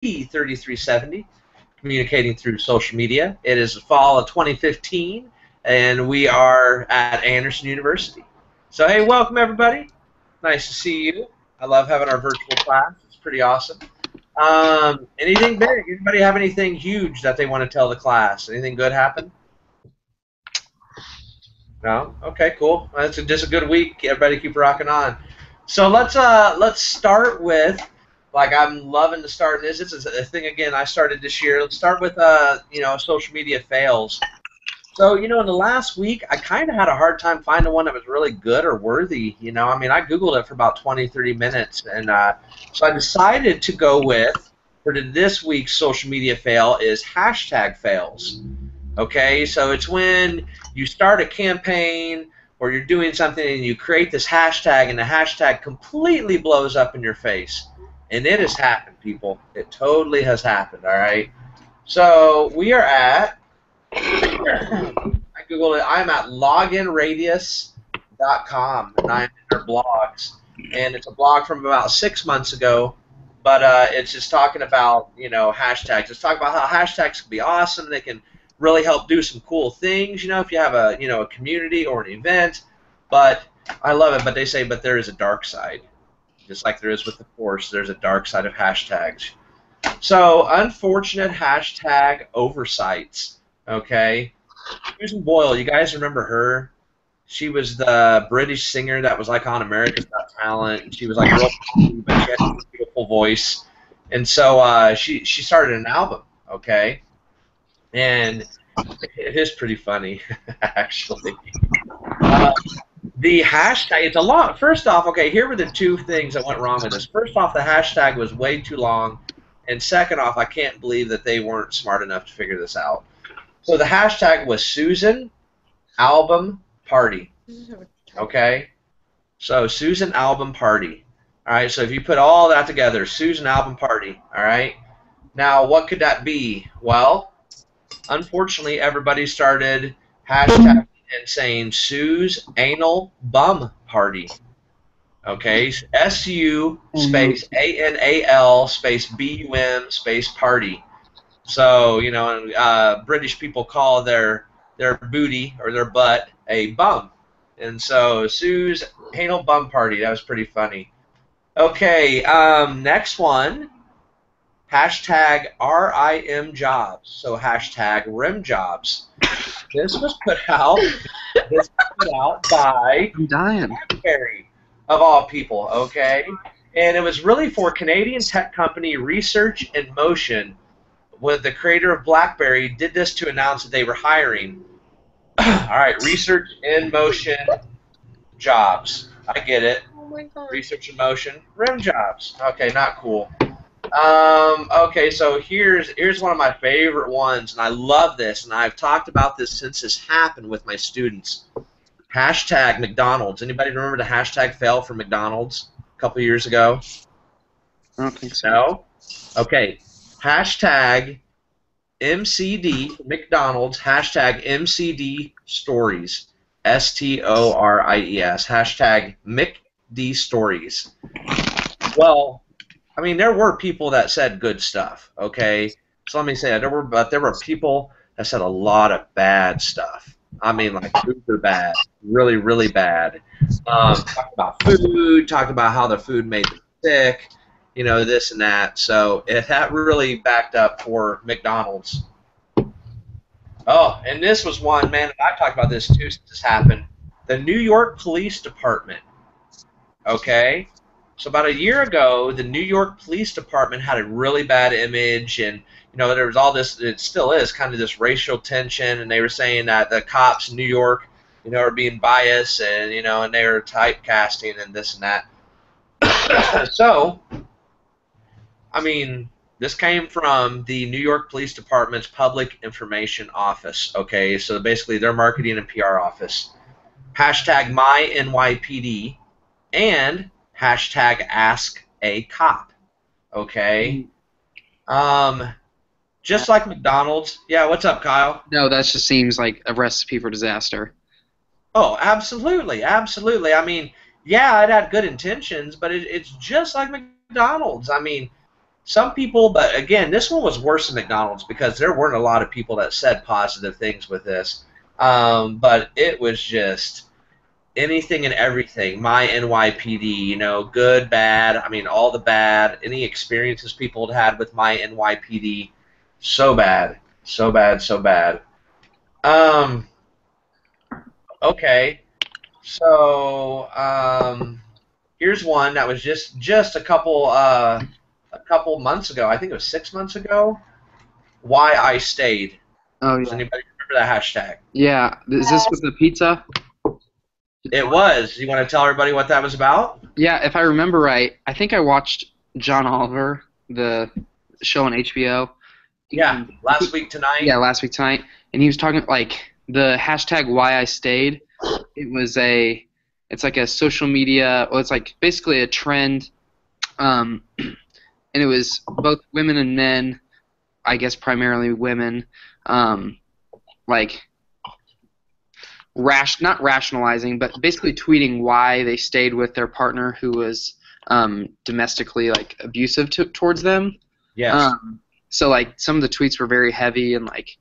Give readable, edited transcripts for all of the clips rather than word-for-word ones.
3370, communicating through social media. It is the fall of 2015, and we are at Anderson University. So, hey, welcome everybody. Nice to see you. I love having our virtual class. It's pretty awesome. Anything big? Anybody have anything huge that they want to tell the class? Anything good happen? No? Okay, cool. Well, it's just a good week. Everybody keep rocking on. So let's start with, like, I'm loving to start this. This is a thing again I started this year. Let's start with social media fails. So, in the last week, I kind of had a hard time finding one that was really good or worthy. I mean, I Googled it for about 20, 30 minutes, and so I decided to go with, for this week's social media fail, is hashtag fails. Okay, so it's when you start a campaign or you're doing something and you create this hashtag, and the hashtag completely blows up in your face. And it has happened, people. It totally has happened, all right? So we are at, I Googled it, I'm at loginradius.com, and I'm in their blogs. And it's a blog from about 6 months ago, but it's just talking about, hashtags. It's talking about how hashtags can be awesome. They can really help do some cool things, if you have a community or an event. But I love it. But they say, but there is a dark side, just like there is with the Force. There's a dark side of hashtags. So unfortunate hashtag oversights. Okay, Susan Boyle, you guys remember her? She was the British singer that was like on America's Got Talent, and she was like real cool, but she had a beautiful voice. And so she started an album. Okay. And it is pretty funny, actually. The hashtag, it's a lot. First off, okay, here were the two things that went wrong with this. First off, the hashtag was way too long. And second off, I can't believe that they weren't smart enough to figure this out. So the hashtag was Susan Album Party. Okay? So Susan Album Party. All right, so if you put all that together, Susan Album Party, all right? Now, what could that be? Well, unfortunately, everybody started hashtagging and saying Sue's Anal Bum Party. Okay, SU space ANAL space BUM space party. So, British people call their booty or their butt a bum. And so Sue's Anal Bum Party, that was pretty funny. Okay, next one. Hashtag RIM jobs, so hashtag rim jobs. This was put out. This was put out by BlackBerry, of all people. Okay, and it was really for Canadian tech company Research in Motion. When the creator of BlackBerry did this to announce that they were hiring. All right, Research in Motion jobs. I get it. Oh my God. Research in Motion rim jobs. Okay, not cool. Okay, so here's one of my favorite ones, and I love this, and I've talked about this since this happened with my students. Hashtag McDonald's. Anybody remember the hashtag fail for McDonald's a couple years ago? I don't think so. No? Okay. Hashtag MCD McDonald's. Hashtag MCD Stories. STORIES. Hashtag McD Stories. Well, I mean, there were people that said good stuff, okay? So let me say that there were people that said a lot of bad stuff. I mean, like super bad, really, really bad. Talked about food, talked about how the food made them sick, this and that. So that really backed up for McDonald's. Oh, and this was one, man, I talked about this too since this happened. The New York Police Department, okay? So about a year ago, the New York Police Department had a really bad image, and there was all this. It still is kind of this racial tension, and they were saying that the cops in New York, are being biased, and and they were typecasting and this and that. So, I mean, this came from the New York Police Department's Public Information Office. Okay, so basically their marketing and PR office. Hashtag MyNYPD and hashtag Ask a Cop. Okay. Just like McDonald's. Yeah, what's up, Kyle? No, that just seems like a recipe for disaster. Oh, absolutely, absolutely. I mean, yeah, it had good intentions, but it's just like McDonald's. I mean, some people, but again, this one was worse than McDonald's because there weren't a lot of people that said positive things with this. But it was just anything and everything. My NYPD, good, bad. I mean, all the bad. Any experiences people had with my NYPD, so bad, so bad, so bad. Okay, so here's one that was just a couple months ago. I think it was 6 months ago. Why I stayed. Oh Does yeah. anybody remember that hashtag? Yeah. Is this with the pizza? It was. You want to tell everybody what that was about? Yeah. If I remember right, I think I watched John Oliver, the show on HBO. Yeah, last week tonight. Yeah, last week tonight, and he was talking like the hashtag Why I Stayed. It's like a social media. Well, it's like basically a trend, and it was both women and men. I guess primarily women, like not rationalizing, but basically tweeting why they stayed with their partner who was domestically like abusive towards them. Yes. So like some of the tweets were very heavy and like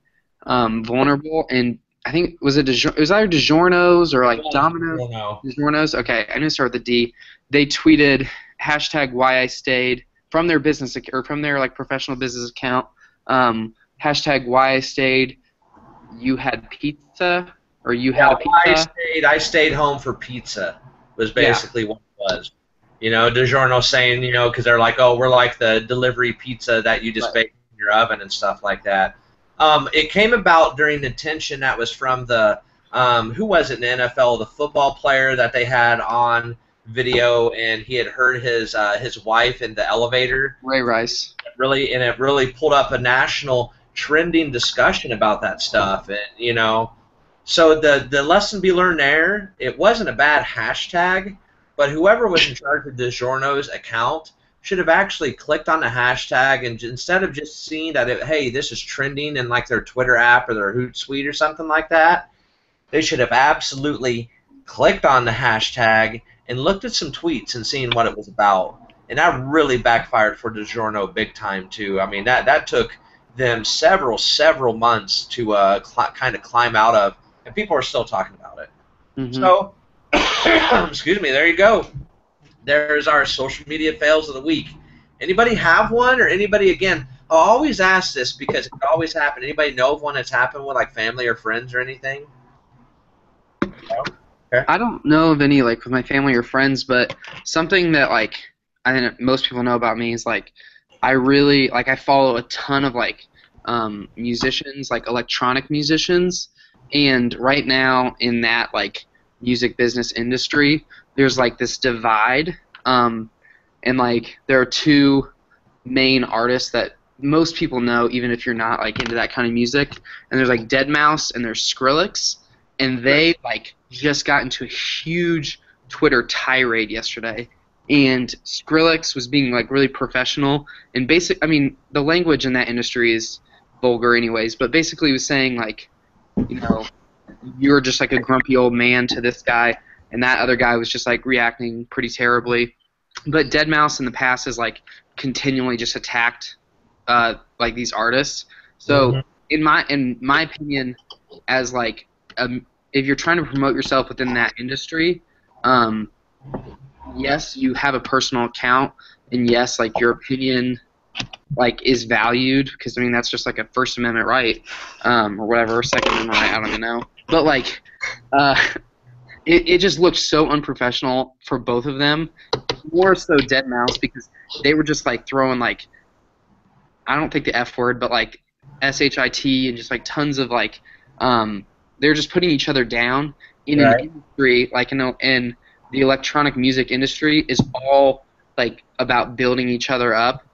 vulnerable, and I think it was either DiGiorno's or like Domino's. DiGiorno's. Okay, I'm gonna start with the D. They tweeted hashtag Why I Stayed from their business or from their like professional business account. Hashtag Why I Stayed. You had pizza or you had a pizza. I stayed home for pizza. Was basically what it was. DiGiorno saying, because they're like, oh, we're like the delivery pizza that you just bake in your oven and stuff like that. It came about during the tension that was from the, who was it in the NFL, the football player that they had on video, and he had hurt his wife in the elevator. Ray Rice. It really pulled up a national trending discussion about that stuff, and so the lesson be learned there, it wasn't a bad hashtag. But whoever was in charge of DiGiorno's account should have actually clicked on the hashtag and instead of just seeing that, hey, this is trending in like their Twitter app or their Hootsuite or something like that, they should have absolutely clicked on the hashtag and looked at some tweets and seen what it was about. And that really backfired for DiGiorno big time too. I mean, that took them several months to kind of climb out of, and people are still talking about it. Mm-hmm. So. Excuse me, there you go. There's our social media fails of the week. Anybody have one, or anybody, again, I'll always ask this because it could always happen. Anybody know of one that's happened with like family or friends or anything? No? Okay. I don't know of any like with my family or friends, but something that like I think most people know about me is like I follow a ton of like musicians, like electronic musicians, and right now in that like music business industry, there's like this divide, and like there are two main artists that most people know, even if you're not like into that kind of music. And there's like Deadmau5 and there's Skrillex, and they like just got into a huge Twitter tirade yesterday. And Skrillex was being like really professional and I mean, the language in that industry is vulgar anyways, but basically he was saying like, you're just like a grumpy old man to this guy, and that other guy was just like reacting pretty terribly. But Deadmau5 in the past has like continually just attacked like these artists. So in my opinion, as like if you're trying to promote yourself within that industry, yes, you have a personal account, and yes, like your opinion like is valued, because I mean that's just like a First Amendment right, or whatever, Second Amendment right, I don't even know. But like, it just looked so unprofessional for both of them. More so Deadmau5, because they were just like throwing like, I don't think the F word, but like shit and just like tons of like, they're just putting each other down in an industry like and the electronic music industry is all like about building each other up.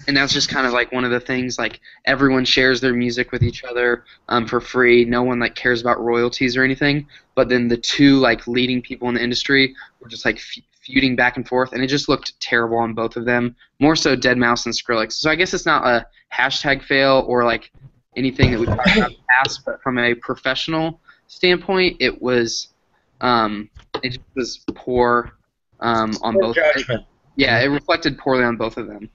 And that's just kind of like one of the things, like everyone shares their music with each other for free. No one like cares about royalties or anything. But then the two like leading people in the industry were just like feuding back and forth, and it just looked terrible on both of them. More so Deadmau5 and Skrillex. So I guess it's not a hashtag fail or like anything that we talked about in the past, but from a professional standpoint, it was poor on both. Judgment. Yeah, it reflected poorly on both of them.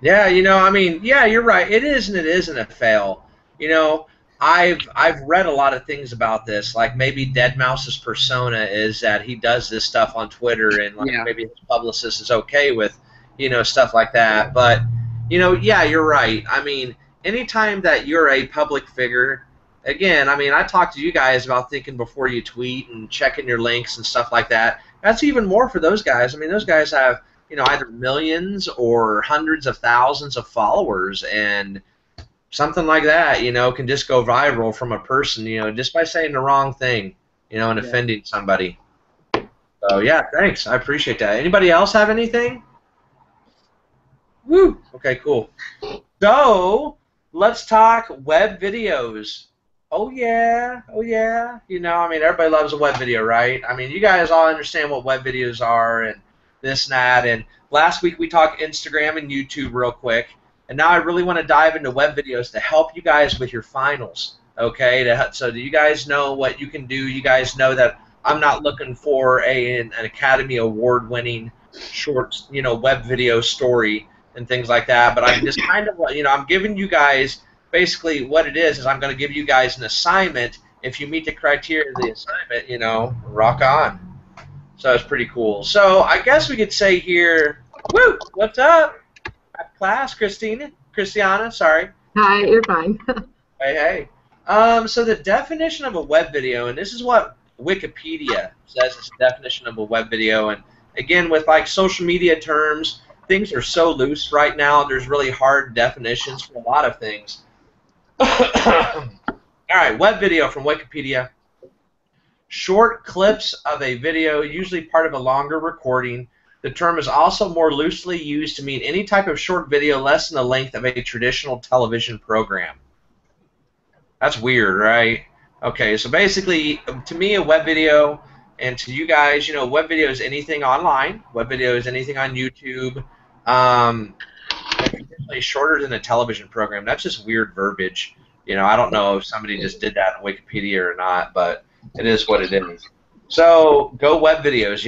Yeah, I mean, yeah, you're right. It is and it isn't a fail. You know, I've read a lot of things about this. Like maybe Dead Mouse's persona is that he does this stuff on Twitter, and like Yeah. maybe his publicist is okay with, stuff like that. But yeah, you're right. I mean, anytime that you're a public figure, again, I mean, I talked to you guys about thinking before you tweet and checking your links and stuff like that. That's even more for those guys. I mean, those guys have either millions or hundreds of thousands of followers, and something like that, can just go viral from a person, just by saying the wrong thing, and Yeah. offending somebody. So yeah, thanks. I appreciate that. Anybody else have anything? Woo. Okay, cool. So let's talk web videos. Oh yeah, oh yeah. I mean, everybody loves a web video, right? I mean, you guys all understand what web videos are and this and that. And last week we talked Instagram and YouTube real quick, and now I really want to dive into web videos to help you guys with your finals. Okay, so do you guys know what you can do? You guys know that I'm not looking for an Academy Award-winning short, web video story and things like that. But I'm just kind of, I'm giving you guys basically what it is I'm going to give you guys an assignment. If you meet the criteria of the assignment, rock on. So it's pretty cool. So I guess we could say here, woo, what's up? Class, Christiana, sorry. Hi, you're fine. Hey, hey. So the definition of a web video, and this is what Wikipedia says is the definition of a web video, and again, with like social media terms, things are so loose right now, there's really hard definitions for a lot of things. All right, web video from Wikipedia. Short clips of a video, usually part of a longer recording. The term is also more loosely used to mean any type of short video less than the length of a traditional television program. That's weird, right? Okay, so basically, to me, a web video, and to you guys, web video is anything online. Web video is anything on YouTube. It's shorter than a television program. That's just weird verbiage. I don't know if somebody just did that on Wikipedia or not, but it is what it is. So go web videos.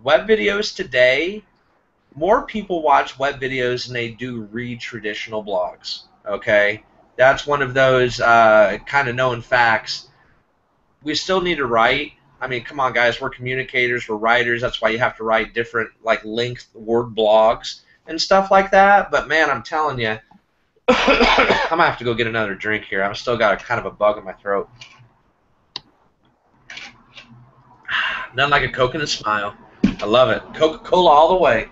Web videos today, more people watch web videos than they do read traditional blogs. Okay, that's one of those kind of known facts. We still need to write. I mean, come on, guys. We're communicators. We're writers. That's why you have to write different, like, length word blogs and stuff like that. But, man, I'm telling you, I'm going to have to go get another drink here. I've still got kind of a bug in my throat. Nothing like a Coke and a smile. I love it. Coca-Cola all the way.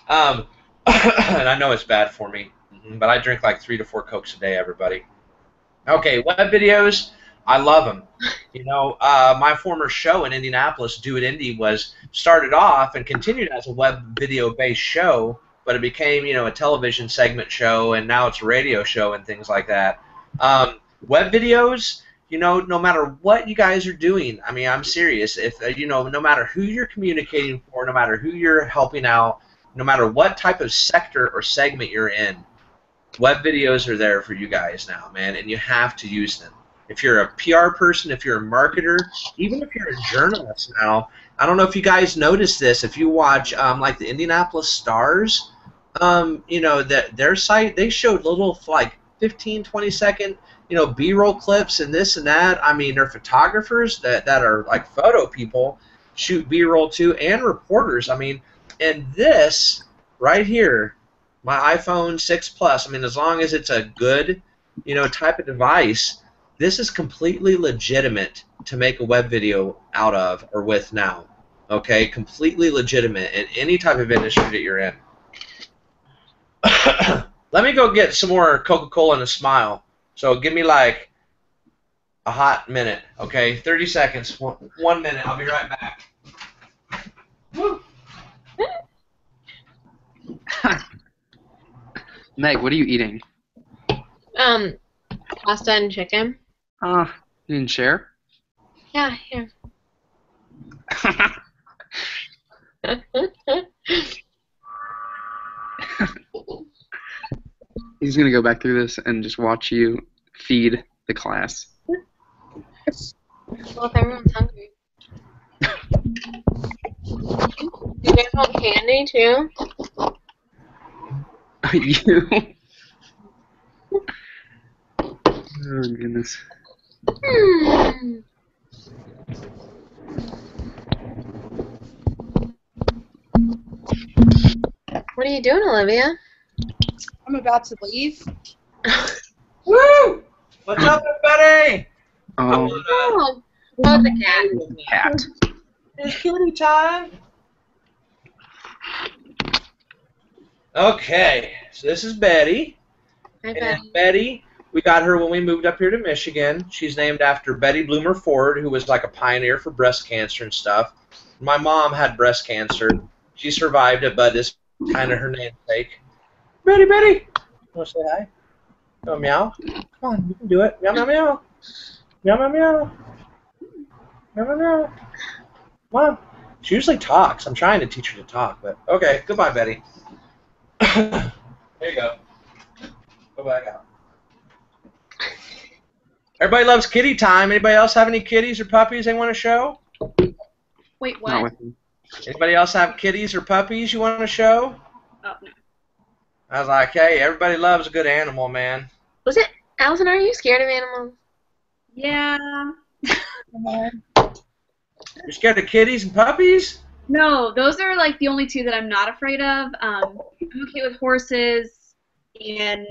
And I know it's bad for me, but I drink like 3 to 4 Cokes a day, everybody. Okay, web videos. I love them. My former show in Indianapolis, Do It Indy, started off and continued as a web video-based show, but it became, a television segment show, and now it's a radio show and things like that. Web videos, no matter what you guys are doing, I mean, I'm serious. If no matter who you're communicating for, no matter who you're helping out, no matter what type of sector or segment you're in, web videos are there for you guys now, man, and you have to use them. If you're a PR person, if you're a marketer, even if you're a journalist now, I don't know if you guys noticed this. If you watch like the Indianapolis Stars, that their site, they showed little like 15, 20-second, B-roll clips and this and that. I mean, they're photographers that are like photo people, shoot B-roll too, and reporters. I mean, and this right here, my iPhone 6 Plus, I mean, as long as it's a good, type of device, this is completely legitimate to make a web video out of or with now. Okay, completely legitimate in any type of industry that you're in. Let me go get some more Coca-Cola and a smile. So give me like a hot minute, okay? 30 seconds, 1 minute. I'll be right back. Woo. Meg, what are you eating? Pasta and chicken. You didn't share? Yeah, here. He's going to go back through this and just watch you feed the class. Well, if everyone's hungry. Do you guys want candy, too? You. Oh goodness. Hmm. What are you doing, Olivia? I'm about to leave. Woo! What's up, everybody? Oh, Oh, the cat. cat. It's kitty time. Okay, so this is Betty. Hi, And Betty. Betty, we got her when we moved up here to Michigan. She's named after Betty Bloomer Ford, who was like a pioneer for breast cancer and stuff. My mom had breast cancer. She survived it, but it's kind of her namesake. Betty, Betty! Want to say hi? Oh, meow? Come on, you can do it. Meow, meow, meow. Meow, meow, meow. Meow, meow, meow. Come on. She usually talks. I'm trying to teach her to talk, but okay. Goodbye, Betty. There you go. Go back out. Everybody loves kitty time. Anybody else have any kitties or puppies they want to show? Wait, Not what? with me. Anybody else have kitties or puppies you want to show? Oh, no. I was like, hey, everybody loves a good animal, man. Was it Allison? Are you scared of animals? Yeah. You're scared of kitties and puppies? No, those are like the only two that I'm not afraid of. I'm okay with horses and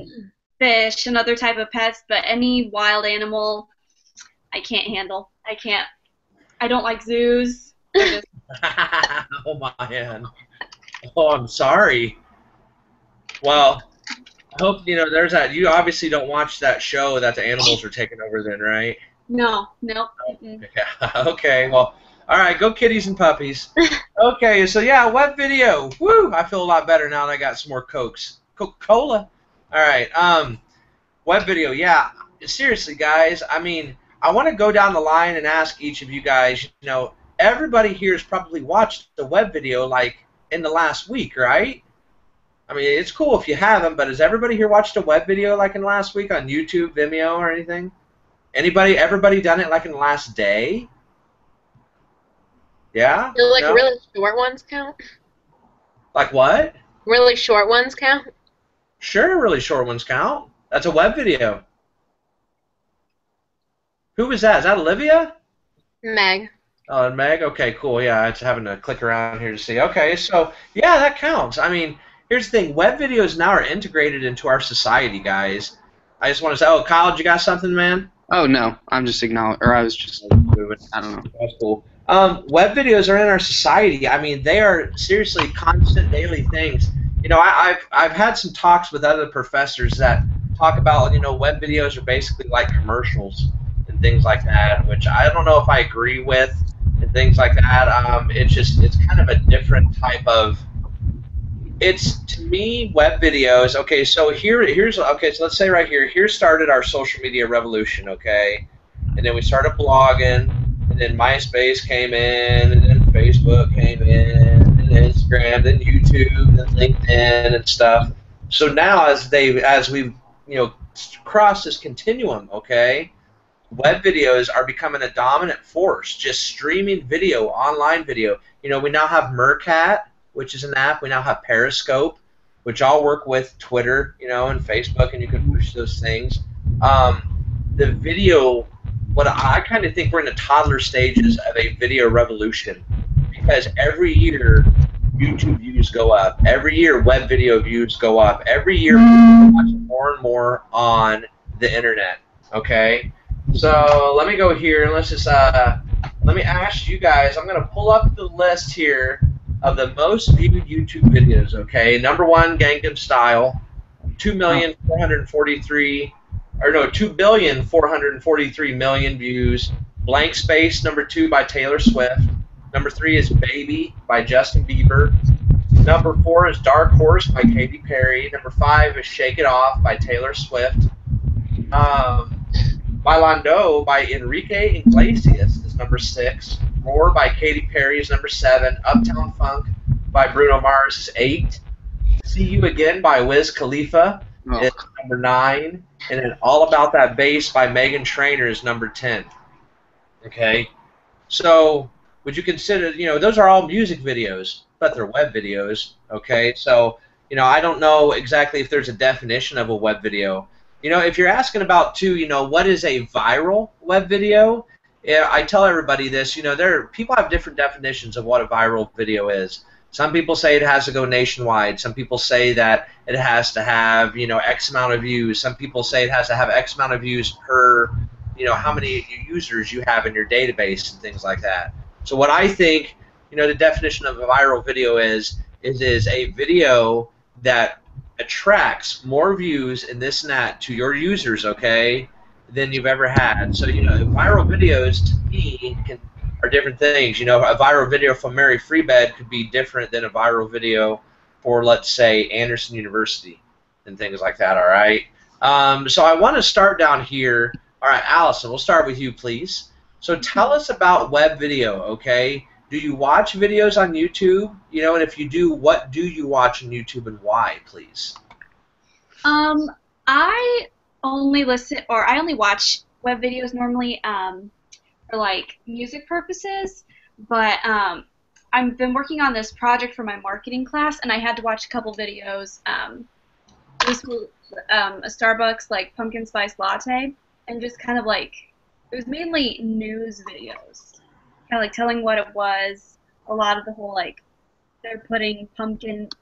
fish and other type of pets, but any wild animal I can't handle. I don't like zoos. They're just- Oh, man. Oh, I'm sorry. Well, I hope, there's that. You obviously don't watch that show that the animals are taking over then, right? no, nope. Mm-mm. Yeah, okay, well, all right, go kitties and puppies. Okay, so yeah, web video. Woo! I feel a lot better now that I got some more Cokes. Coca-Cola. All right, web video, yeah. Seriously, guys, I mean, I want to go down the line and ask each of you guys, everybody here has probably watched the web video, like, in the last week, right? I mean, it's cool if you haven't, but has everybody here watched a web video, like, in the last week on YouTube, Vimeo, or anything? Everybody done it, like, in the last day? Yeah? Do like No? really short ones count? Like what? Really short ones count? Sure, really short ones count. That's a web video. Who was that? Is that Olivia? Meg. Oh, Meg? Okay, cool. Yeah, it's having to click around here to see. Okay, so, yeah, that counts. I mean, here's the thing. Web videos now are integrated into our society, guys. I just want to say, oh, Kyle, did you got something, man? Oh no, I'm just I was just moving. I don't know. That's cool. Web videos are in our society. I mean, they are seriously constant daily things. I've had some talks with other professors that talk about, web videos are basically like commercials and things like that, which I don't know if I agree with and things like that. It's kind of a different type of. To me, web videos. Okay, so so let's say right here. Here started our social media revolution. Okay, and then we started blogging. And then MySpace came in, and then Facebook came in, and Instagram, then YouTube, then LinkedIn and stuff. So now, as we've crossed this continuum, okay, web videos are becoming a dominant force. Just streaming video, online video. We now have Meerkat, which is an app. We now have Periscope, which all work with Twitter, and Facebook, and you can push those things. The video. What I kind of think we're in the toddler stages of a video revolution, because every year YouTube views go up, every year web video views go up, every year people are watching more and more on the internet. Okay, so let me go here and let me ask you guys. I'm gonna pull up the list here of the most viewed YouTube videos. Okay, number one, Gangnam Style, 2,443,000 views. Blank Space, number 2 by Taylor Swift. Number 3 is Baby by Justin Bieber. Number 4 is Dark Horse by Katy Perry. Number 5 is Shake It Off by Taylor Swift. Bailando by Enrique Iglesias is number 6. Roar by Katy Perry is number 7. Uptown Funk by Bruno Mars is 8. See You Again by Wiz Khalifa is number 9. And then All About That Bass by Meghan Trainor is number 10. Okay? So, would you consider, those are all music videos, but they're web videos. Okay? So, I don't know exactly if there's a definition of a web video. If you're asking about too, what is a viral web video? Yeah, I tell everybody this. People have different definitions of what a viral video is. Some people say it has to go nationwide. Some people say that it has to have, X amount of views. Some people say it has to have X amount of views per, how many users you have in your database and things like that. So what I think, the definition of a viral video is a video that attracts more views and this and that to your users, okay, than you've ever had. So, viral videos to me are different things. A viral video from Mary Freebed could be different than a viral video for, let's say, Anderson University and things like that, all right? So I want to start down here. All right, Allison, we'll start with you, please. So tell us about web video, okay? Do you watch videos on YouTube? And if you do, what do you watch on YouTube and why, please? I only watch web videos normally for like music purposes, but I've been working on this project for my marketing class, and I had to watch a couple videos. Basically, a Starbucks like pumpkin spice latte, and just kind of like it was mainly news videos, kind of like telling what it was. A lot of the whole like they're putting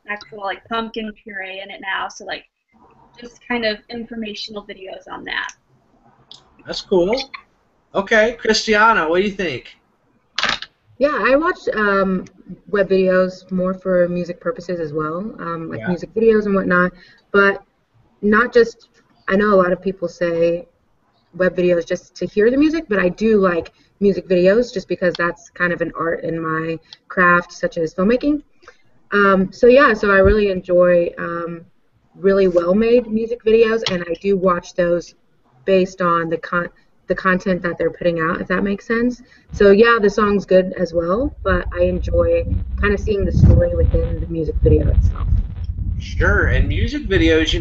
actual pumpkin puree in it now, so like just kind of informational videos on that. That's cool. Okay, Christiana, what do you think? Yeah, I watch web videos more for music purposes as well, like music videos and whatnot, but not just, I know a lot of people say web videos just to hear the music, but I do like music videos just because that's kind of an art in my craft, such as filmmaking. So I really enjoy really well-made music videos, and I do watch those based on the content that they're putting out, if that makes sense. So yeah, the song's good as well, but I enjoy kind of seeing the story within the music video itself. Sure, and music videos,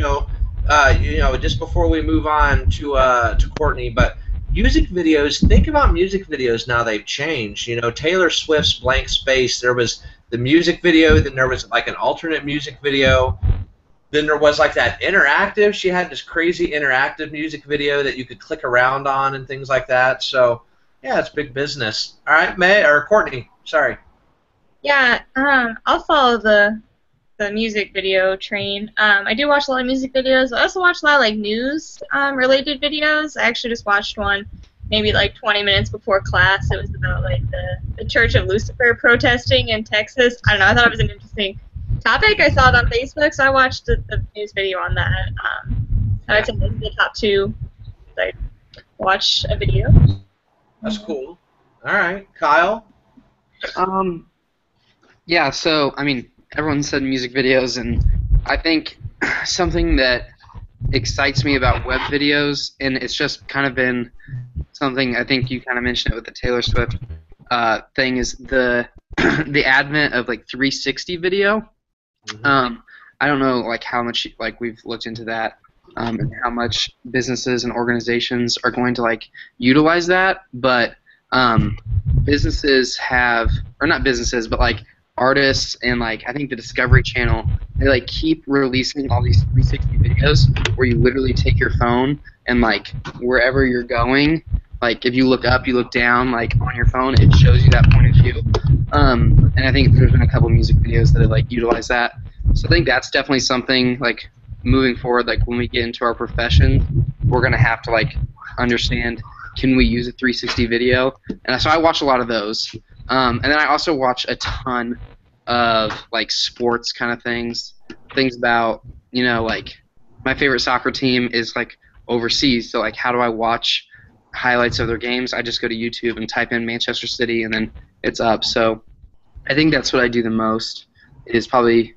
just before we move on to Courtney, but music videos, think about music videos now, they've changed. Taylor Swift's Blank Space, there was the music video, then there was like an alternate music video. Then there was like that interactive. She had this crazy interactive music video that you could click around on and things like that. So, yeah, it's big business. All right, Courtney, sorry. Yeah, I'll follow the music video train. I do watch a lot of music videos. I also watch a lot of like news related videos. I actually just watched one maybe like 20 minutes before class. It was about like the Church of Lucifer protesting in Texas. I don't know. I thought it was an interesting topic. I saw it on Facebook, so I watched the news video on that. I'd say those are the top two. I watch a video. That's cool. All right, Kyle. Yeah. So I mean, everyone said music videos, and I think something that excites me about web videos, and it's just kind of been something I think you kind of mentioned it with the Taylor Swift thing, is the advent of like 360 video. I don't know like how much like we've looked into that and how much businesses and organizations are going to like utilize that, but businesses have, or not businesses, but like artists and like I think the Discovery Channel, they like keep releasing all these 360 videos where you literally take your phone and like wherever you're going, like if you look up, you look down, like on your phone, it shows you that point of view. And I think there's been a couple music videos that have like utilized that. So I think that's definitely something like moving forward, like when we get into our profession, we're gonna have to like understand, can we use a 360 video? And so I watch a lot of those. And then I also watch a ton of like sports kind of things about, like my favorite soccer team is like overseas. So like how do I watch highlights of their games? I just go to YouTube and type in Manchester City and then it's up. So I think that's what I do the most, is probably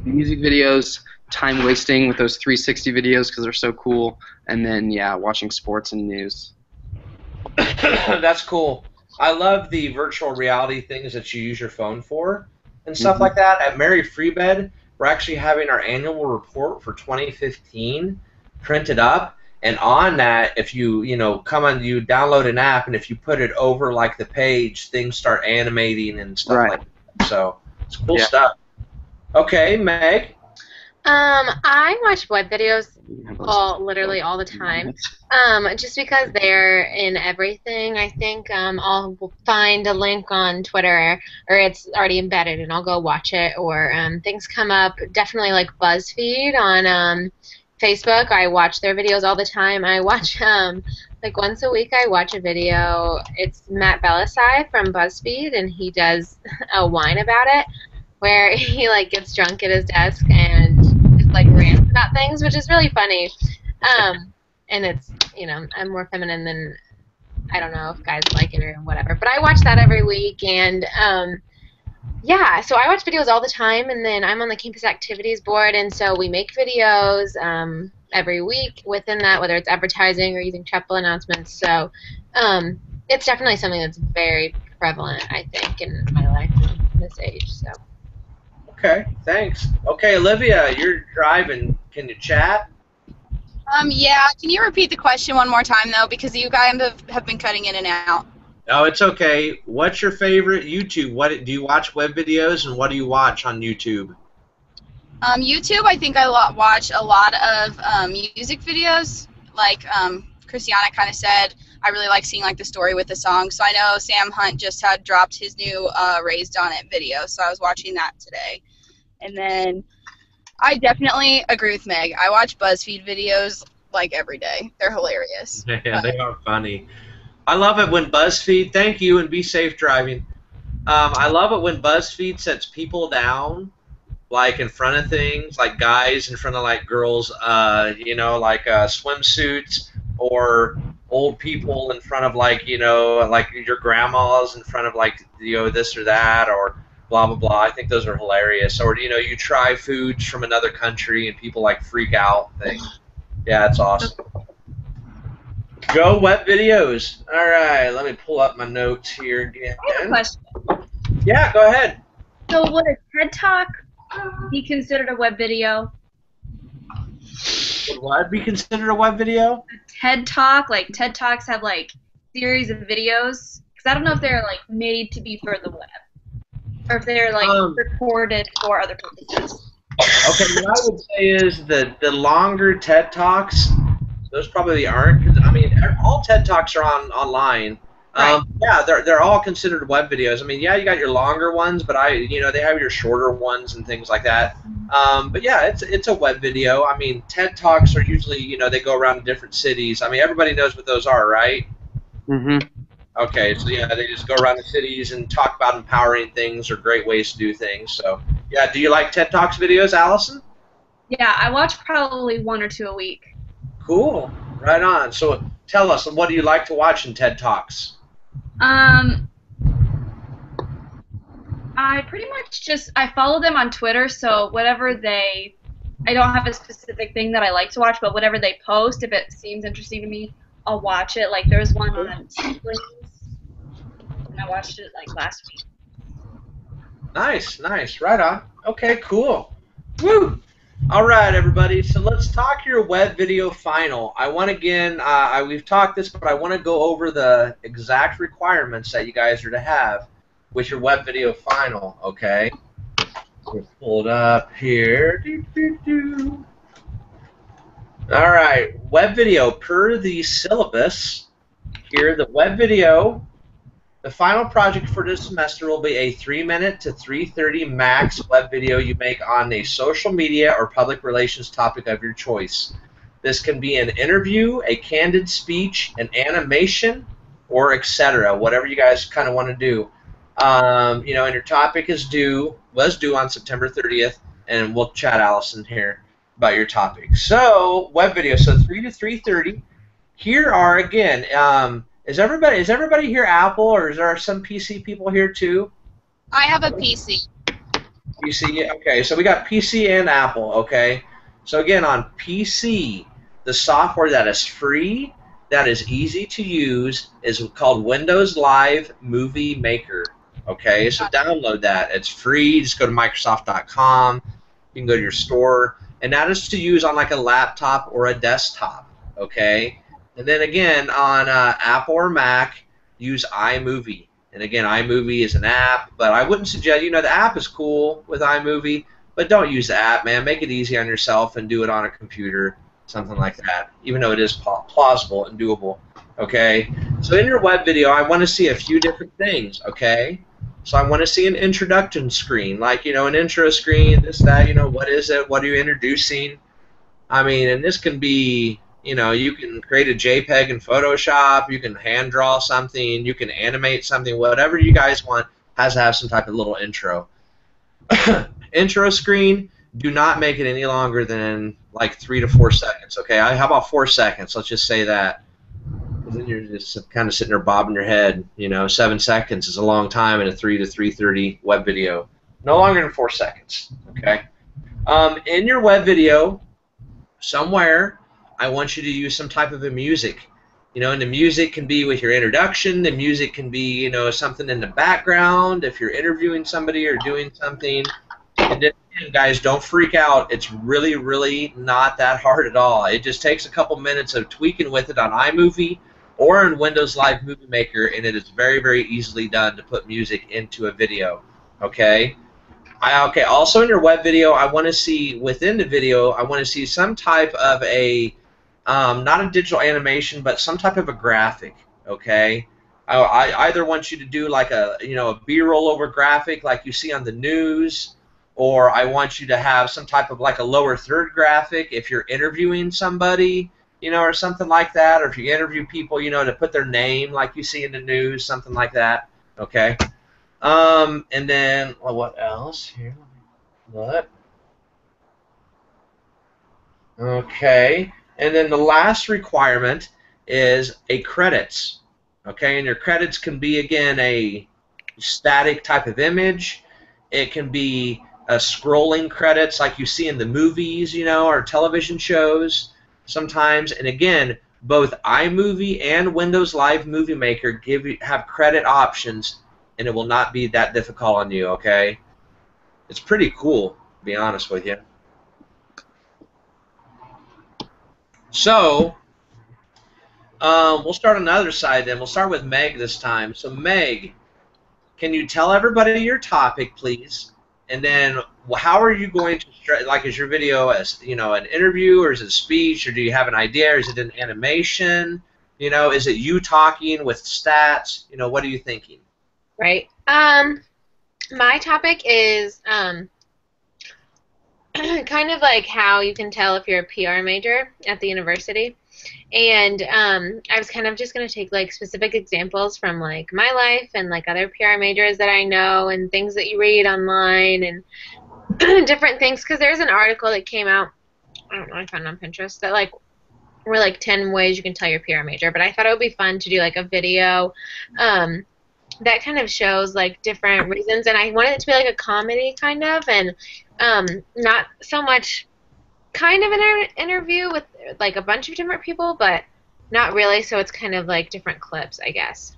music videos, time wasting with those 360 videos because they're so cool, and then watching sports and news. That's cool. I love the virtual reality things that you use your phone for and stuff like that. At Mary Freebed, we're actually having our annual report for 2015 printed up, and on that, if you you download an app, and if you put it over like the page, things start animating and stuff like that. So it's cool stuff. Okay, Meg. I watch web videos literally all the time. Just because they're in everything, I think I'll find a link on Twitter or it's already embedded and I'll go watch it or things come up, definitely like BuzzFeed on Facebook. I watch their videos all the time. I watch like once a week I watch a video. It's Matt Belisai from BuzzFeed and he does a whine about it where he like gets drunk at his desk and just like rants about things, which is really funny. And it's, you know, I'm more feminine than, I don't know if guys like it or whatever, but I watch that every week and yeah, so I watch videos all the time and then I'm on the campus activities board and so we make videos every week within that, whether it's advertising or using chapel announcements. So it's definitely something that's very prevalent, I think, in my life at this age. So. Okay, thanks. Okay, Olivia, you're driving. Can you chat? Yeah. Can you repeat the question one more time, though? Because you kind of have been cutting in and out. Oh, it's okay. What's your favorite YouTube? What do you watch web videos, and what do you watch on YouTube? YouTube, I think I watch a lot of music videos. Like Christiana kind of said, I really like seeing like the story with the song. So I know Sam Hunt just had dropped his new Raised on It video, so I was watching that today. And then I definitely agree with Meg. I watch BuzzFeed videos like every day. They're hilarious. Yeah, they are funny. I love it when BuzzFeed, thank you and be safe driving. I love it when BuzzFeed sets people down like in front of things, like guys in front of like girls, you know, like swimsuits or old people in front of like, you know, like your grandmas in front of like, you know, this or that or blah, blah, blah. I think those are hilarious. Or, you know, you try foods from another country and people like freak out things. Yeah, it's awesome. Go web videos. All right, let me pull up my notes here again. I have a question. Yeah, go ahead. So would a TED Talk be considered a web video? Would what be considered a web video? A TED Talk, like TED Talks have like series of videos. Because I don't know if they're like made to be for the web, or if they're like recorded for other purposes. Okay, what I would say is that the longer TED Talks, those probably aren't. 'Cause, I mean, all TED Talks are online. Right. Yeah, they're all considered web videos. I mean, yeah, you got your longer ones, but you know, they have your shorter ones and things like that. But yeah, it's a web video. I mean, TED Talks are usually, you know, they go around to different cities. I mean, everybody knows what those are, right? Mm-hmm. Okay, so yeah, they just go around the cities and talk about empowering things or great ways to do things. So yeah, do you like TED Talks videos, Allison? Yeah, I watch probably 1 or 2 a week. Cool, right on. So tell us, what do you like to watch in TED Talks? I pretty much I follow them on Twitter, so whatever I don't have a specific thing that I like to watch, but whatever they post, if it seems interesting to me, I'll watch it. Like, there's one on siblings, and I watched it, like, last week. Nice, nice, right on. Okay, cool. Woo! All right, everybody, so let's talk your web video final. I want, again, we've talked this, but I want to go over the exact requirements that you guys are to have with your web video final, okay? We'll pull it up here. All right, web video per the syllabus. Here, the web video, the final project for this semester will be a 3-minute to 3:30 max web video you make on a social media or public relations topic of your choice. This can be an interview, a candid speech, an animation, or etc. Whatever you guys kind of want to do. You know, and your topic was due on September 30th, and we'll chat Allison here about your topic. So web video, so 3 to 3:30. Here are again. Is everybody here Apple, or is there some PC people here too? I have a PC. PC, okay. So we got PC and Apple, okay. So again, on PC, the software that is free, that is easy to use, is called Windows Live Movie Maker. Okay, so download that. It's free. Just go to Microsoft.com. You can go to your store, and that is to use on like a laptop or a desktop. Okay. And then again, on Apple or Mac, use iMovie. And again, iMovie is an app, but I wouldn't suggest, you know, the app is cool with iMovie, but don't use the app, man. Make it easy on yourself and do it on a computer, something like that, even though it is plausible and doable. Okay? So in your web video, I want to see a few different things, okay? So I want to see an introduction screen, like, an intro screen, this, that, what is it? What are you introducing? I mean, and this can be, you can create a JPEG in Photoshop, you can hand draw something, you can animate something, whatever you guys want has to have some type of little intro. Intro screen, do not make it any longer than like 3 to 4 seconds, okay? How about 4 seconds? Let's just say that. Then you're just kind of sitting there bobbing your head. 7 seconds is a long time in a 3 to 3:30 web video. No longer than 4 seconds, okay? In your web video, somewhere, I want you to use some type of a music. And the music can be with your introduction. The music can be, something in the background if you're interviewing somebody or doing something. And then, guys, don't freak out. It's really, really not that hard at all. It just takes a couple minutes of tweaking with it on iMovie or in Windows Live Movie Maker, and it is very, very easily done to put music into a video. Okay? Okay. Also, in your web video, I want to see within the video, I want to see some type of a not a digital animation, but some type of a graphic. Okay. I either want you to do like a a B-roll over graphic like you see on the news, or I want you to have some type of like a lower third graphic if you're interviewing somebody, or something like that, or if you interview people, to put their name like you see in the news, something like that. Okay. And then, well, what else here? What? Okay. And then the last requirement is a credits. Okay, and your credits can be, again, a static type of image. It can be a scrolling credits like you see in the movies, or television shows sometimes. And again, both iMovie and Windows Live Movie Maker have credit options, and it will not be that difficult on you, okay? It's pretty cool, to be honest with you. So, we'll start on the other side then. We'll start with Meg this time. So, Meg, can you tell everybody your topic, please? And then, how are you going to, is your video as, an interview, or is it a speech, or do you have an idea, or is it an animation? Is it you talking with stats? What are you thinking? Right. My topic is kind of like how you can tell if you're a PR major at the university. And I was kind of just going to take like specific examples from like my life and like other PR majors that I know and things that you read online and different things, because there's an article that came out, I don't know, I found it on Pinterest, that like were like 10 ways you can tell you're a PR major. But I thought it would be fun to do like a video that kind of shows like different reasons, and I wanted it to be like a comedy kind of, and not so much kind of an interview with like a bunch of different people, but not really, so it's kind of like different clips, I guess.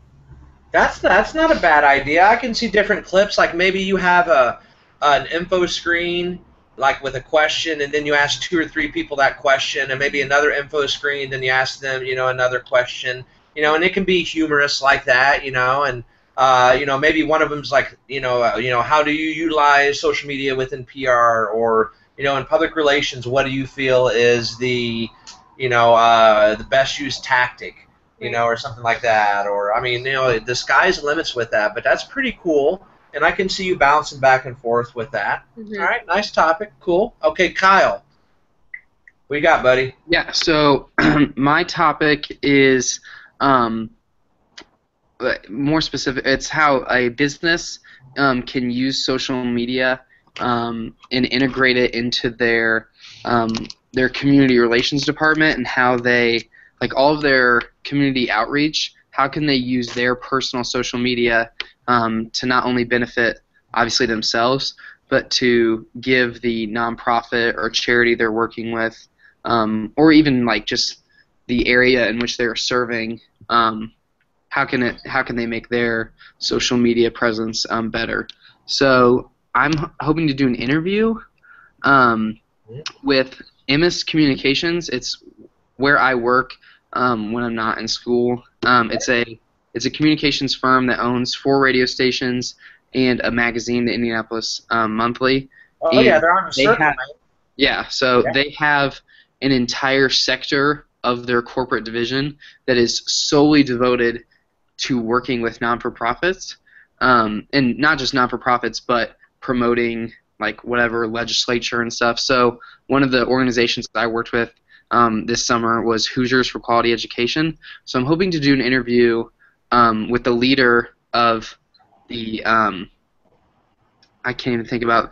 That's not a bad idea. I can see different clips, like maybe you have an info screen like with a question, and then you ask 2 or 3 people that question, and maybe another info screen, then you ask them another question, and it can be humorous like that, and maybe one of them's like, how do you utilize social media within PR, or, in public relations, what do you feel is the, the best used tactic, or something like that, or, I mean, the sky's the limits with that, but that's pretty cool, and I can see you bouncing back and forth with that. Mm-hmm. All right, nice topic, cool. Okay, Kyle, what you got, buddy? Yeah, so my topic is, more specific, it's how a business can use social media and integrate it into their community relations department, and how they, like all of their community outreach, how can they use their personal social media to not only benefit, obviously, themselves, but to give the nonprofit or charity they're working with, or even like just the area in which they're serving, how can they make their social media presence better? So I'm hoping to do an interview with MS Communications. It's where I work when I'm not in school. It's a communications firm that owns 4 radio stations and a magazine, the Indianapolis Monthly. Oh yeah, And they're on a they circle, have, man. yeah, so Yeah. they have an entire sector of their corporate division that is solely devoted to working with non-for-profits, and not just non-for-profits, but promoting like whatever legislature and stuff. So one of the organizations that I worked with this summer was Hoosiers for Quality Education. So I'm hoping to do an interview with the leader of the I can't even think about.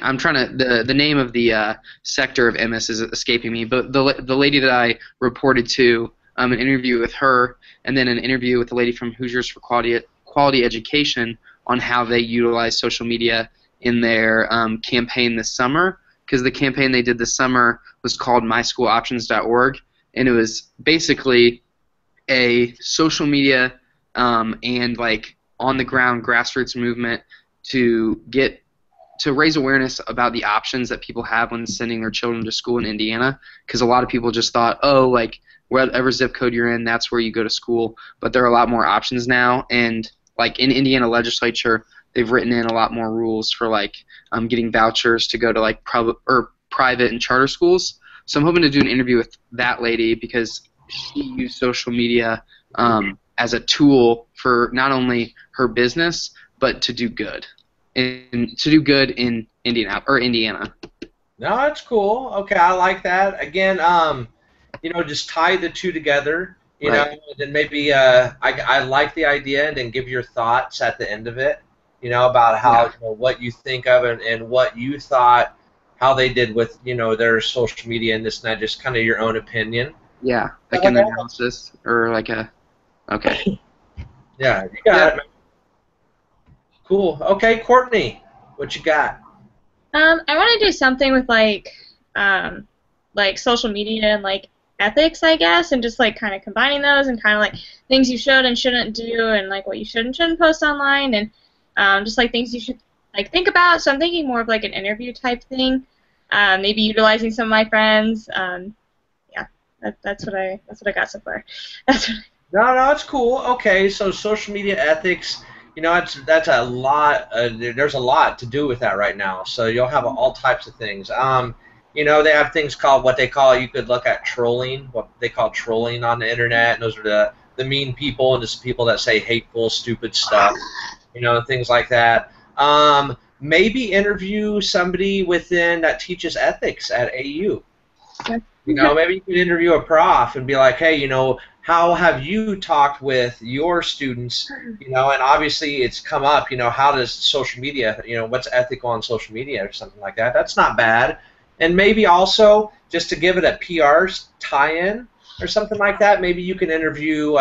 I'm trying to the name of the sector of MS is escaping me, but the lady that I reported to, an interview with her, and then an interview with the lady from Hoosiers for Quality Education on how they utilize social media in their campaign this summer. Because the campaign they did this summer was called MySchoolOptions.org, and it was basically a social media and like on the ground grassroots movement to raise awareness about the options that people have when sending their children to school in Indiana, because a lot of people just thought, oh, like whatever zip code you're in, that's where you go to school. But there are a lot more options now, and like in Indiana legislature, they've written in a lot more rules for like getting vouchers to go to like private and charter schools. So I'm hoping to do an interview with that lady because she used social media as a tool for not only her business but to do good. And to do good in Indiana. No, that's cool. Okay, I like that. Again, just tie the two together. Right. And then maybe I like the idea, and then give your thoughts at the end of it. About how what you think of it and what you thought, how they did with their social media and this and that. Just kind of your own opinion. Yeah, like an analysis or like a. Okay. Yeah, you got it, man. Cool. Okay, Courtney, what you got? I want to do something with like social media and like ethics, I guess, and just like kind of combining those and kind of like things you should and shouldn't do and like what you should and shouldn't post online and just like things you should like think about. So I'm thinking more of like an interview type thing, maybe utilizing some of my friends. Yeah, that's what I got so far. No, it's cool. Okay, so social media ethics. That's a lot. There's a lot to do with that right now. So you'll have all types of things. They have things called what they call. You could look at trolling. What they call trolling on the internet. And those are the mean people and just people that say hateful, stupid stuff. Things like that. Maybe interview somebody within that teaches ethics at AU. Maybe you could interview a prof and be like, hey, how have you talked with your students? And obviously it's come up, how does social media, what's ethical on social media or something like that. That's not bad. And maybe also just to give it a PR tie-in or something like that, maybe you can interview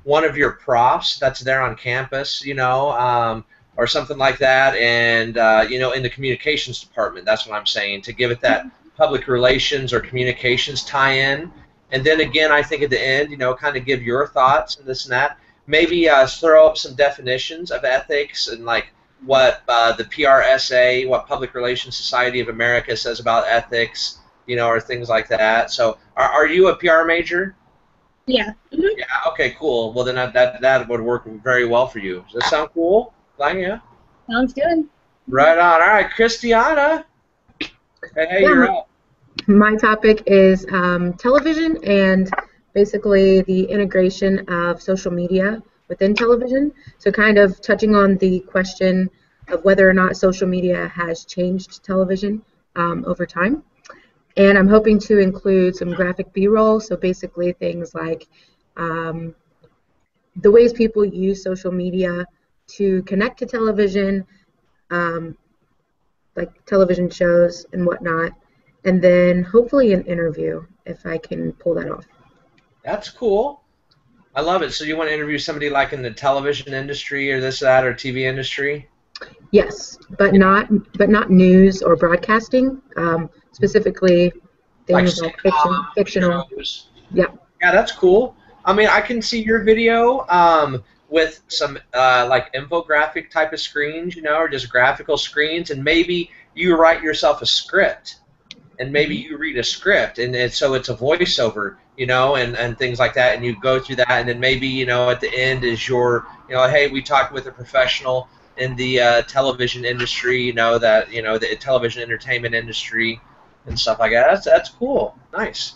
one of your profs that's there on campus, or something like that, and, in the communications department. That's what I'm saying, to give it that public relations or communications tie-in. And then again, I think at the end, kind of give your thoughts and this and that. Maybe throw up some definitions of ethics and like what the PRSA, what Public Relations Society of America says about ethics, or things like that. So, are you a PR major? Yeah. Mm-hmm. Yeah. Okay. Cool. Well, then that would work very well for you. Does that sound cool? Yeah. Sounds good. Right on. All right, Christiana. Hey, you're up. My topic is television and basically the integration of social media within television. So kind of touching on the question of whether or not social media has changed television over time. And I'm hoping to include some graphic B-roll, so basically things like the ways people use social media to connect to television, like television shows and whatnot. And then hopefully an interview, if I can pull that off. That's cool. I love it. So you want to interview somebody like in the television industry or this, that, or TV industry? Yes, but not news or broadcasting. Specifically things like fictional. Shows. Yeah. Yeah, that's cool. I mean, I can see your video with some like infographic type of screens, or just graphical screens, and maybe you write yourself a script. And maybe you read a script, and so it's a voiceover, and things like that, and you go through that, and then maybe, at the end is your, hey, we talked with a professional, in the television industry, the television entertainment industry and stuff like that. That's cool. Nice.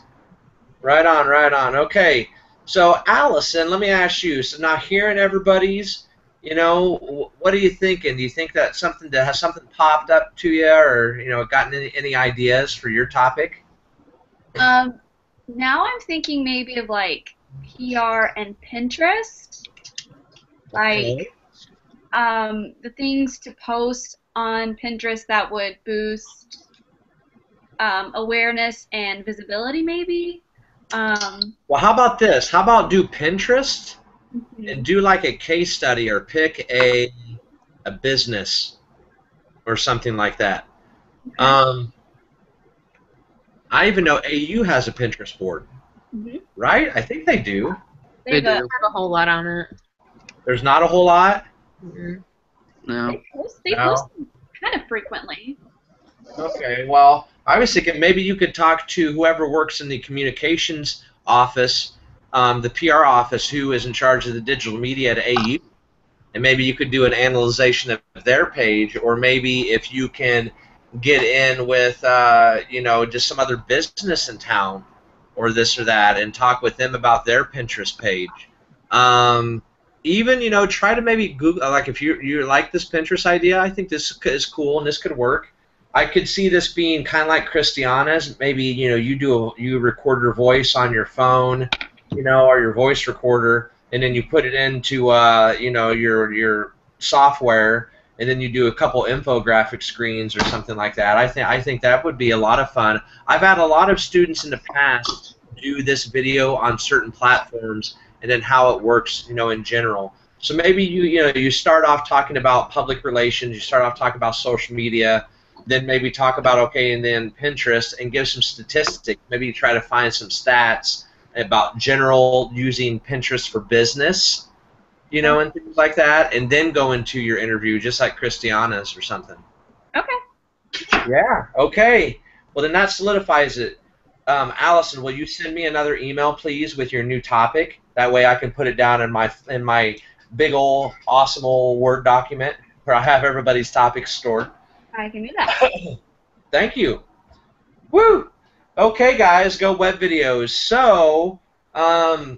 Right on, right on. Okay. So, Allison, let me ask you. So now hearing everybody's, what are you thinking? Do you think that has something popped up to you, or gotten any ideas for your topic? Now I'm thinking maybe of like PR and Pinterest, like the things to post on Pinterest that would boost awareness and visibility, maybe. Well, how about this? How about do Pinterest and do like a case study, or pick a business or something like that. Okay. I even know AU has a Pinterest board, right? I think they do. They do. Have a whole lot on it. There's not a whole lot? No. They post kind of frequently. Okay, well, I was thinking maybe you could talk to whoever works in the communications office, the PR office, who is in charge of the digital media at AU. And maybe you could do an analyzation of their page, or maybe if you can get in with, just some other business in town or this or that, and talk with them about their Pinterest page. Even, try to maybe Google, like if you like this Pinterest idea, I think this is cool and this could work. I could see this being kind of like Christiana's. Maybe, you record your voice on your phone, or your voice recorder, and then you put it into, your software, and then you do a couple infographic screens or something like that. I think that would be a lot of fun. I've had a lot of students in the past do this video on certain platforms, and then how it works, in general. So maybe you start off talking about public relations, you start off talking about social media, then maybe talk about, okay, and then Pinterest, and give some statistics. Maybe you try to find some stats about general using Pinterest for business, and things like that, and then go into your interview, just like Christiana's or something. Okay. Yeah, okay. Well, then that solidifies it. Allison, will you send me another email, please, with your new topic? That way I can put it down in my big old awesome old Word document where I have everybody's topics stored. I can do that. Thank you. Woo! Okay, guys, go web videos. So, web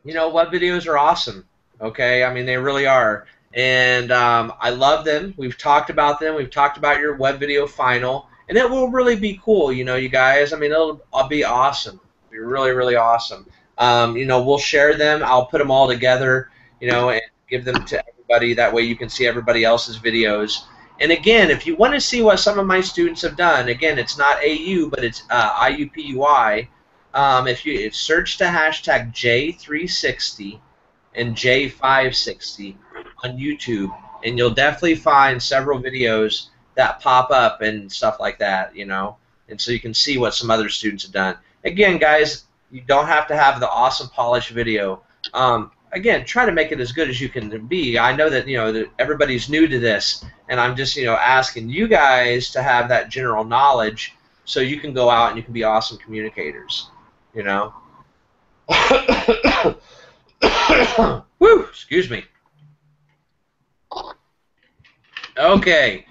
videos are awesome. Okay, I mean, they really are. And I love them. We've talked about them. We've talked about your web video final. And it will really be cool, you guys. I mean, it'll be awesome. It'll be really, really awesome. We'll share them. I'll put them all together, and give them to everybody. That way you can see everybody else's videos. And again, if you want to see what some of my students have done, again, it's not AU, but it's IUPUI. If you search the hashtag J360 and J560 on YouTube, and you'll definitely find several videos that pop up and stuff like that, and so you can see what some other students have done. Again, guys, you don't have to have the awesome polished video. Again, try to make it as good as you can be. I know that that everybody's new to this, and I'm just asking you guys to have that general knowledge so you can go out and you can be awesome communicators. Woo! Excuse me. Okay.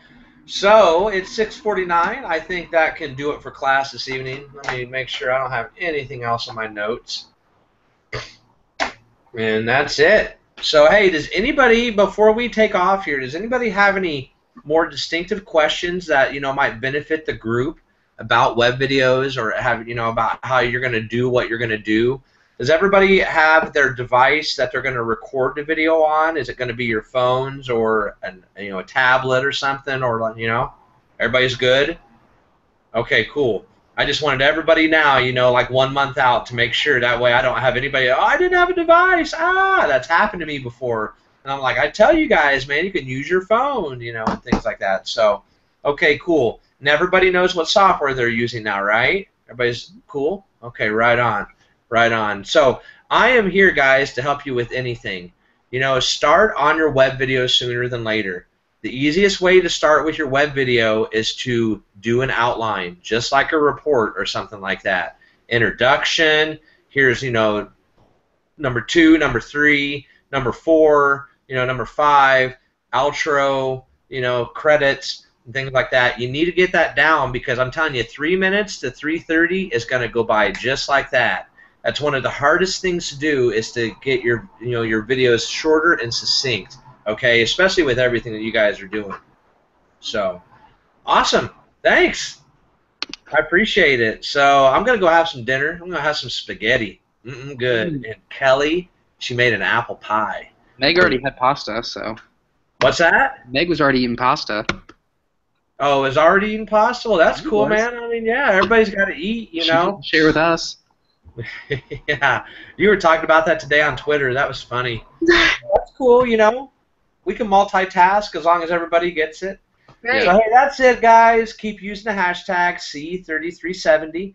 So it's 6:49. I think that can do it for class this evening. Let me make sure I don't have anything else on my notes. And that's it. So, hey, does anybody, before we take off here, does anybody have any more distinctive questions that, might benefit the group about web videos, or have, about how you're going to do what you're going to do? Does everybody have their device that they're going to record the video on? Is it going to be your phones or a tablet or something, or everybody's good? Okay, cool. I just wanted everybody now, like 1 month out, to make sure that way I don't have anybody, oh, I didn't have a device. That's happened to me before. And I'm like, I tell you guys, man, you can use your phone, and things like that. So, okay, cool. And everybody knows what software they're using now, right? Everybody's cool? Okay, right on. Right on. So I am here, guys, to help you with anything. Start on your web video sooner than later. The easiest way to start with your web video is to do an outline, just like a report or something like that. Introduction, here's, number 2, number 3, number 4, number 5, outro, credits, and things like that. You need to get that down because I'm telling you, 3 minutes to 3:30 is going to go by just like that. That's one of the hardest things to do is to get your videos shorter and succinct. Okay, especially with everything that you guys are doing. So, awesome. Thanks. I appreciate it. So I'm gonna go have some dinner. I'm gonna have some spaghetti. Good. And Kelly, she made an apple pie. Meg already had pasta, so. What's that? Meg was already eating pasta. Oh, is already eating pasta? Well, that's cool, man. I mean, yeah, everybody's got to eat, She didn't share with us. Yeah, you were talking about that today on Twitter. That was funny. That's cool, We can multitask as long as everybody gets it. Right. So, hey, that's it, guys. Keep using the hashtag C3370.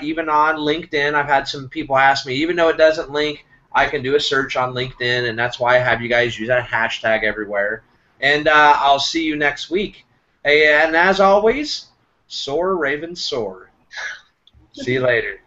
Even on LinkedIn, I've had some people ask me, even though it doesn't link, I can do a search on LinkedIn, and that's why I have you guys use that hashtag everywhere. And I'll see you next week. Hey, and as always, soar, Ravens, soar. See you later.